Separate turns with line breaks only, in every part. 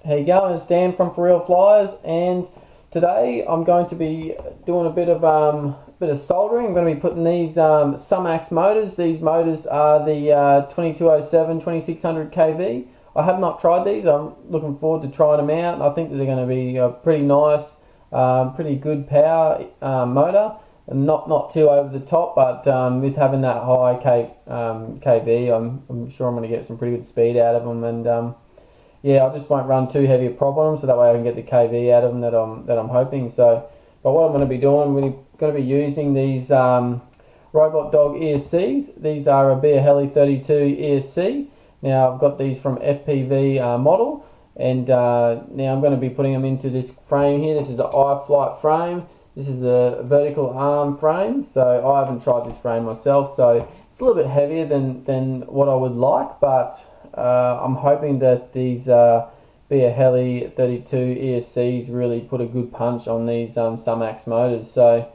How you going? It's Dan from For Real Flyers, and today I'm going to be doing a bit of soldering. I'm going to be putting these sumax motors. These motors are the 2207 2600 kV. I have not tried these. I'm looking forward to trying them out. I think that they're going to be a pretty nice, pretty good power motor, and not too over the top, but with having that high kV, I'm sure I'm going to get some pretty good speed out of them. And yeah, I just won't run too heavy a prop on them, so that way I can get the kV out of them that I'm hoping. So, but what I'm going to be doing, we're going to be using these Robotdog ESCs. These are a blheli32 ESC. Now I've got these from Fpvmodel, and now I'm going to be putting them into this frame here. This is the iFlight frame. This is the vertical arm frame. So I haven't tried this frame myself, so it's a little bit heavier than what I would like, but I'm hoping that these blheli32 ESCs really put a good punch on these sumax motors. So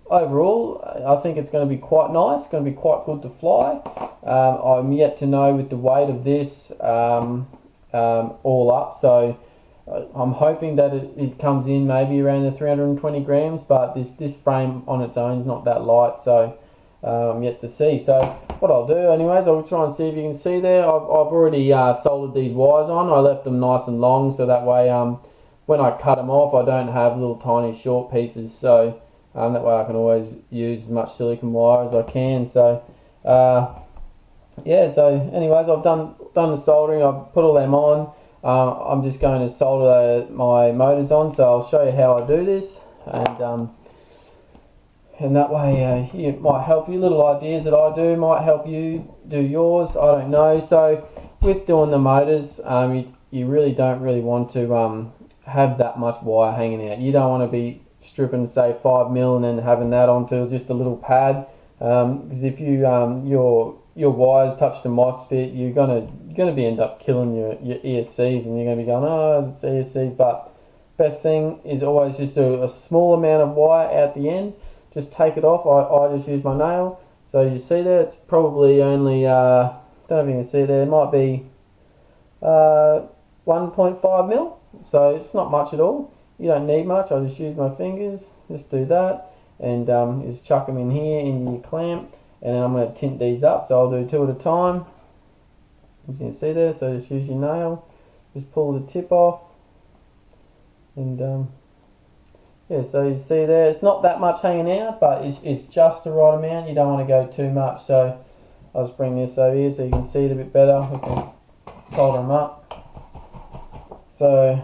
overall, I think it's going to be quite nice. It's going to be quite good to fly. I'm yet to know with the weight of this all up. So I'm hoping that it comes in maybe around the 320 grams, but this frame on its own is not that light. So I'm yet to see. So what I'll do anyways, I'll try and see if you can see there. I've already soldered these wires on. I left them nice and long, so that way when I cut them off, I don't have little tiny short pieces. So that way I can always use as much silicone wire as I can. So yeah, so anyways, I've done the soldering. I've put all them on. I'm just going to solder my motors on, so I'll show you how I do this, and that way it might help you. Little ideas that I do might help you do yours, I don't know. So with doing the motors, you really don't want to have that much wire hanging out. You don't want to be stripping say 5mm and then having that onto just a little pad, because if you your wires touch the MOSFET, you're gonna be end up killing your ESCs, and you're gonna be going, oh, it's ESCs. But best thing is always just do a small amount of wire out the end. Just take it off. I just use my nail. So you see there, it's probably only don't know if you can see there. It might be 1.5mm. So it's not much at all. You don't need much. I just use my fingers. Just do that, and just chuck them in here in your clamp. And then I'm going to tint these up, so I'll do two at a time, as you can see there. So just use your nail, just pull the tip off, and yeah, so you see there, it's not that much hanging out, but it's just the right amount. You don't want to go too much. So I'll just bring this over here so you can see it a bit better. We can solder them up. So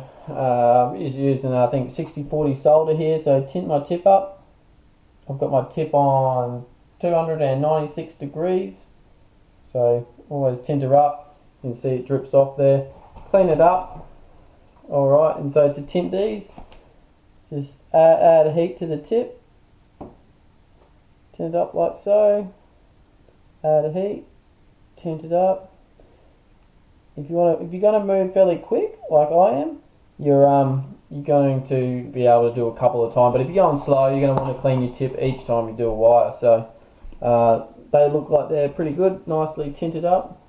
just using, I think, 60/40 solder here. So tint my tip up. I've got my tip on 296 degrees, so always tint her up. You can see it drips off there. Clean it up. Alright, and so to tint these, just add a heat to the tip, tint it up like so, add a heat, tint it up. If you're going to move fairly quick like I am, you're going to be able to do a couple of times. But if you're going slow, you're going to want to clean your tip each time you do a wire. So they look like they're pretty good, nicely tinted up.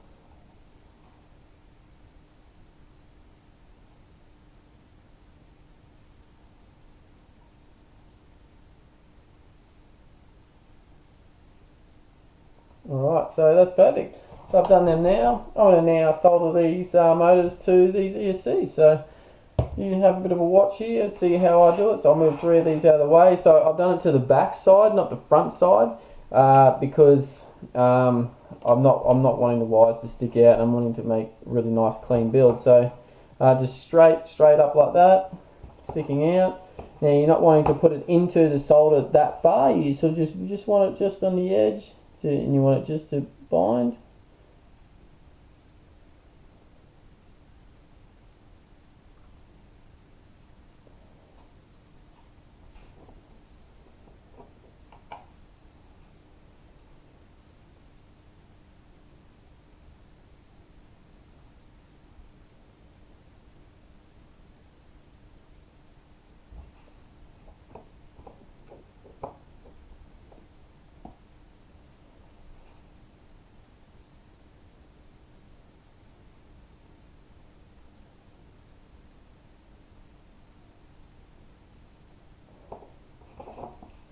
Alright, so that's perfect. So I've done them now. I'm going to now solder these motors to these ESCs. So you have a bit of a watch here and see how I do it. So I'll move 3 of these out of the way. So I've done it to the back side, not the front side, because I'm not wanting the wires to stick out. I'm wanting to make a really nice clean build. So just straight up like that, sticking out. Now you're not wanting to put it into the solder that far. You sort of just want it just on the edge, and you want it just to bind.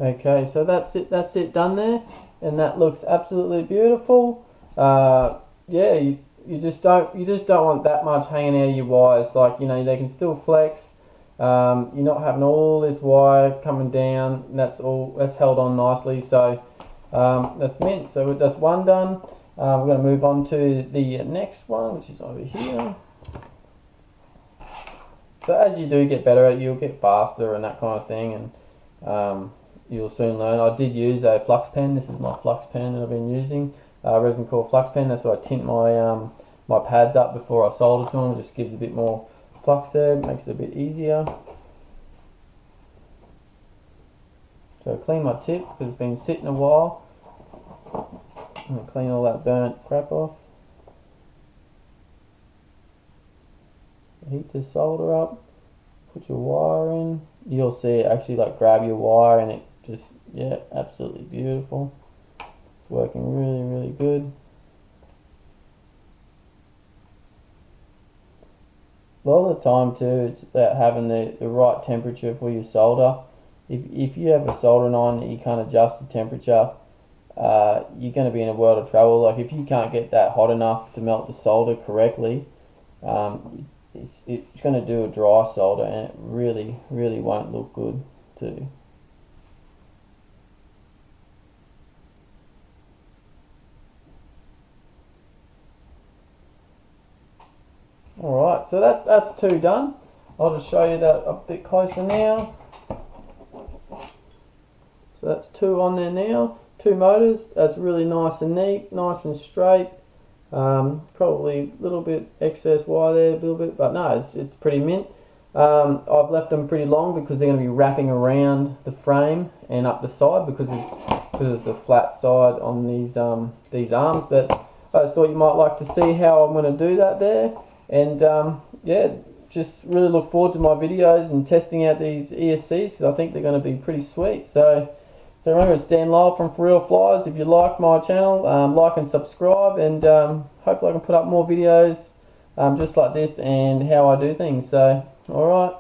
Okay, so that's it done there, and that looks absolutely beautiful. Yeah, you just don't want that much hanging out of your wires. Like, you know, they can still flex. You're not having all this wire coming down. That's held on nicely. So that's mint. So that's one done. We're going to move on to the next one, which is over here. So as you do get better at it, you'll get faster and that kind of thing, and you'll soon learn. I did use a flux pen. This is my flux pen that I've been using, resin core flux pen. That's what I tint my my pads up before I solder to them. It just gives a bit more flux there, makes it a bit easier. So clean my tip because it's been sitting a while. I'm going to clean all that burnt crap off. Heat the solder up, put your wire in. You'll see it actually like grab your wire, and it just, yeah, absolutely beautiful. It's working really, really good. A lot of the time too, it's about having the right temperature for your solder. If you have a soldering iron that you can't adjust the temperature, you're going to be in a world of trouble. Like if you can't get that hot enough to melt the solder correctly, it's going to do a dry solder, and it really, really won't look good too. Alright, so that's two done. I'll just show you that a bit closer now. So that's two on there now, two motors. That's really nice and neat, nice and straight. Probably a little bit excess wire there, a little bit, but no, it's pretty mint. I've left them pretty long because they're going to be wrapping around the frame and up the side because it's the flat side on these arms. But I just thought you might like to see how I'm going to do that there, and yeah, just really look forward to my videos and testing out these ESCs because I think they're going to be pretty sweet. So remember, it's Dan Lyell from For Real Flyers. If you like my channel, like and subscribe, and hopefully I can put up more videos just like this and how I do things. So, alright.